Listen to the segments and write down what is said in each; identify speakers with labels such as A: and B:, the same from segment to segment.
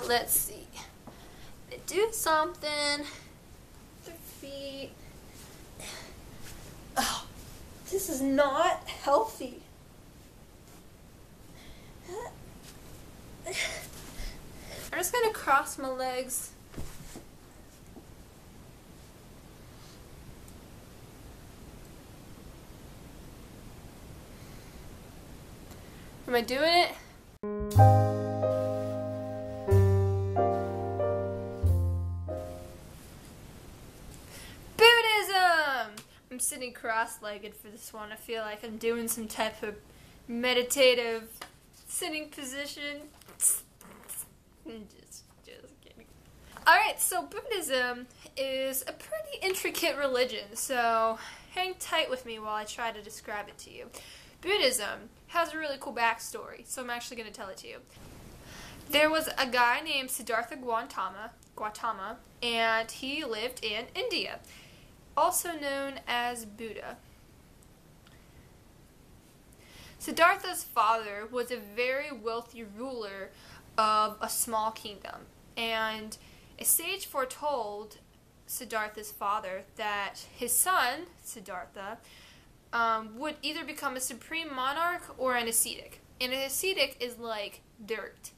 A: let's see. Do something. Their feet. Oh, this is not healthy. I'm just gonna cross my legs. Am I doing it? Buddhism! I'm sitting cross-legged for this one. I feel like I'm doing some type of meditative sitting position. Just kidding. Alright, so Buddhism is a pretty intricate religion, so hang tight with me while I try to describe it to you. Buddhism has a really cool backstory, so I'm actually going to tell it to you. There was a guy named Siddhartha Gautama, and he lived in India, also known as Buddha. Siddhartha's father was a very wealthy ruler of a small kingdom, and a sage foretold Siddhartha's father that his son, Siddhartha, would either become a supreme monarch or an ascetic. And an ascetic is like dirt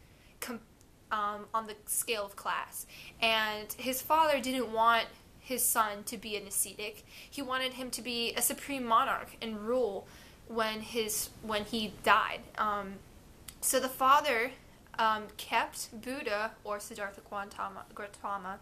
A: on the scale of class. And his father didn't want his son to be an ascetic. He wanted him to be a supreme monarch and rule when he died. So the father kept Buddha, or Siddhartha Gautama,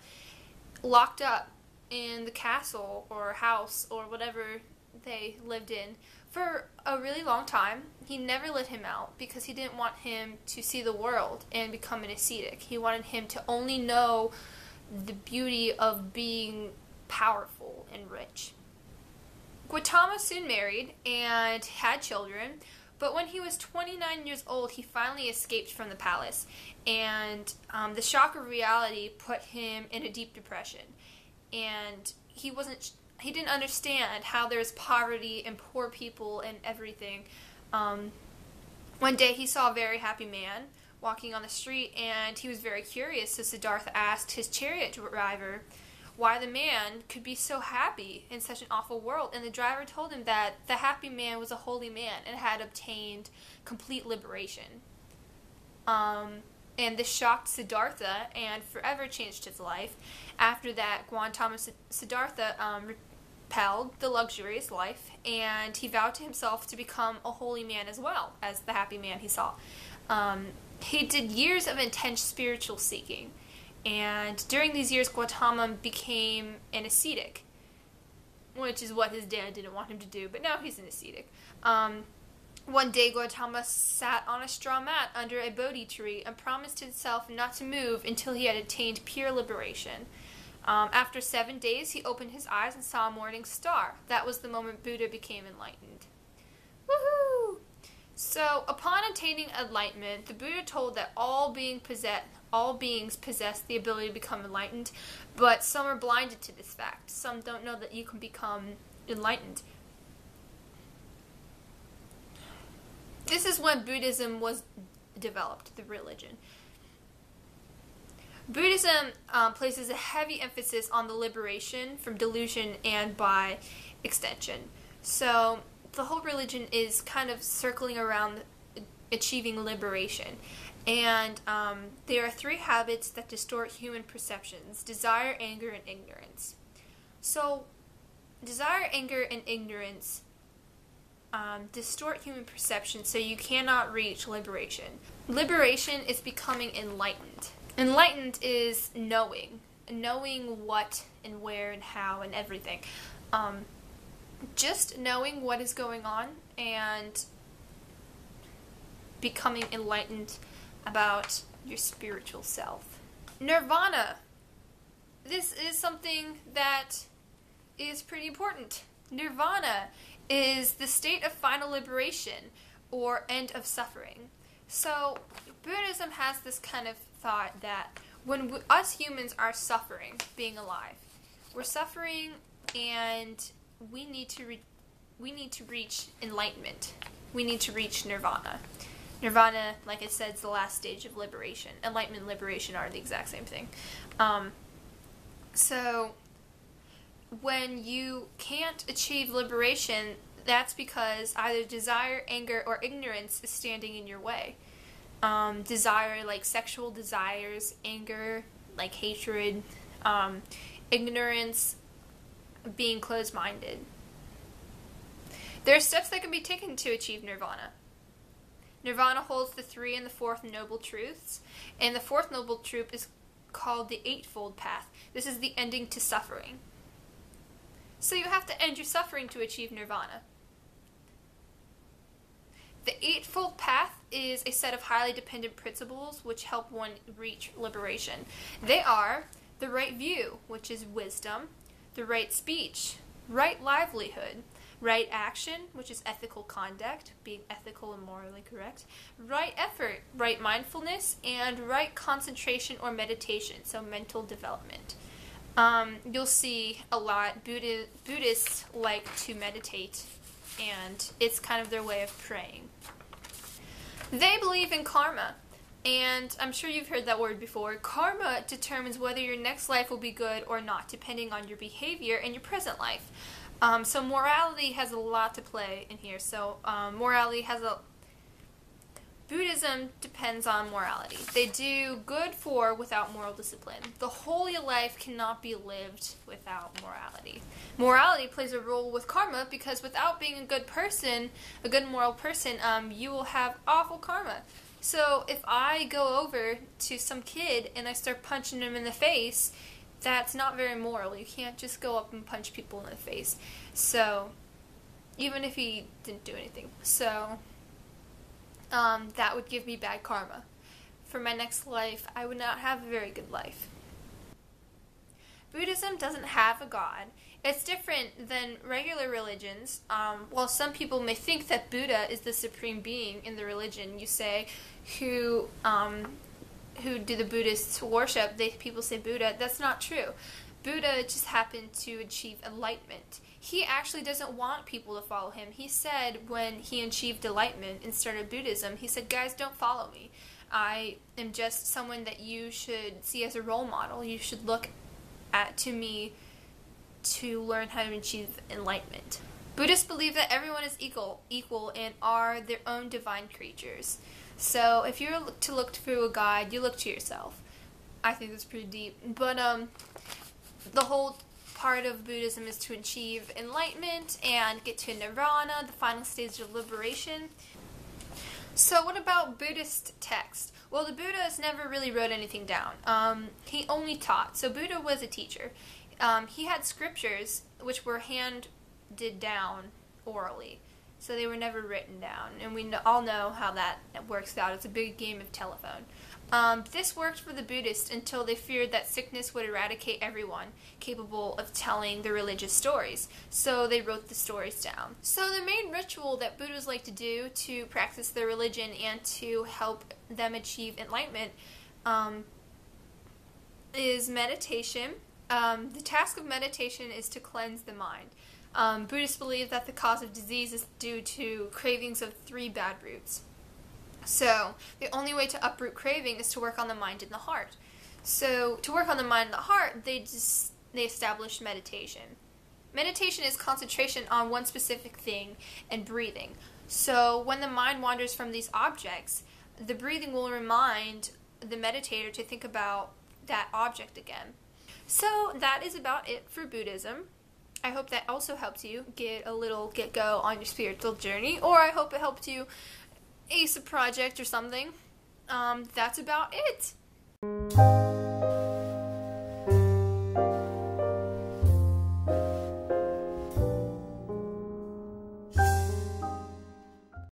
A: locked up in the castle or house or whatever they lived in for a really long time. He never let him out because he didn't want him to see the world and become an ascetic. He wanted him to only know the beauty of being powerful and rich. Gautama soon married and had children, but when he was 29 years old, he finally escaped from the palace, and the shock of reality put him in a deep depression, and he didn't understand how there's poverty and poor people and everything. One day he saw a very happy man walking on the street, and he was very curious, so Siddhartha asked his chariot driver why the man could be so happy in such an awful world, and the driver told him that the happy man was a holy man and had obtained complete liberation. And this shocked Siddhartha and forever changed his life. After that, Siddhartha repelled the luxurious life, and he vowed to himself to become a holy man as well as the happy man he saw. He did years of intense spiritual seeking, and during these years Gautama became an ascetic, which is what his dad didn't want him to do, but now he's an ascetic. One day Gautama sat on a straw mat under a Bodhi tree and promised himself not to move until he had attained pure liberation. After 7 days, he opened his eyes and saw a morning star. That was the moment Buddha became enlightened. Woohoo! So, upon attaining enlightenment, the Buddha told that all beings possess the ability to become enlightened, but some are blinded to this fact. Some don't know that you can become enlightened. This is when Buddhism was developed, the religion. Buddhism places a heavy emphasis on the liberation from delusion and by extension. So the whole religion is kind of circling around achieving liberation. And there are 3 habits that distort human perceptions: desire, anger, and ignorance. So desire, anger, and ignorance distort human perception, so you cannot reach liberation. Liberation is becoming enlightened. Enlightened is knowing what and where and how and everything. Just knowing what is going on and becoming enlightened about your spiritual self. Nirvana. This is something that is pretty important. Nirvana is the state of final liberation or end of suffering. So Buddhism has this kind of thought that when us humans are suffering, being alive, we're suffering and we need to reach enlightenment. We need to reach nirvana. Nirvana, like I said, is the last stage of liberation. Enlightenment and liberation are the exact same thing. So when you can't achieve liberation, that's because either desire, anger, or ignorance is standing in your way. Desire, like sexual desires, anger, like hatred, ignorance, being closed-minded. There are steps that can be taken to achieve nirvana. Nirvana holds the 3 and the 4th noble truths, and the 4th noble truth is called the Eightfold Path. This is the ending to suffering. So you have to end your suffering to achieve nirvana. The Eightfold Path is a set of highly dependent principles which help one reach liberation. They are the right view, which is wisdom, the right speech, right livelihood, right action, which is ethical conduct, being ethical and morally correct, right effort, right mindfulness, and right concentration or meditation, so mental development. You'll see a lot, Buddhists like to meditate, and it's kind of their way of praying. They believe in karma, and I'm sure you've heard that word before. Karma determines whether your next life will be good or not, depending on your behavior in your present life. So morality has a lot to play in here. So morality has Buddhism depends on morality. They do good for without moral discipline. The holy life cannot be lived without morality. Morality plays a role with karma because without being a good person, a good moral person, you will have awful karma. So if I go over to some kid and I start punching him in the face, that's not very moral. You can't just go up and punch people in the face. So, even if he didn't do anything. So, that would give me bad karma. For my next life, I would not have a very good life. Buddhism doesn't have a god. It's different than regular religions. While some people may think that Buddha is the supreme being in the religion, you say, who do the Buddhists worship, people say Buddha. That's not true. Buddha just happened to achieve enlightenment. He actually doesn't want people to follow him. He said when he achieved enlightenment and started Buddhism, he said, guys, don't follow me. I am just someone that you should see as a role model. You should look to me to learn how to achieve enlightenment. Buddhists believe that everyone is equal and are their own divine creatures. So if you're to look through a guide, you look to yourself. I think that's pretty deep. But the whole part of Buddhism is to achieve enlightenment and get to nirvana, the final stage of liberation. So what about Buddhist text? Well, the Buddhas never really wrote anything down. He only taught. So Buddha was a teacher. He had scriptures which were handed down orally. So they were never written down. And we all know how that works out. It's a big game of telephone. This worked for the Buddhists until they feared that sickness would eradicate everyone capable of telling the religious stories. So they wrote the stories down. So the main ritual that Buddhists like to do to practice their religion and to help them achieve enlightenment is meditation. The task of meditation is to cleanse the mind. Buddhists believe that the cause of disease is due to cravings of 3 bad roots. So, the only way to uproot craving is to work on the mind and the heart. So, to work on the mind and the heart, they established meditation. Meditation is concentration on one specific thing and breathing. So, when the mind wanders from these objects, the breathing will remind the meditator to think about that object again. So, that is about it for Buddhism. I hope that also helps you get go on your spiritual journey, or I hope it helped you ace a project or something. That's about it.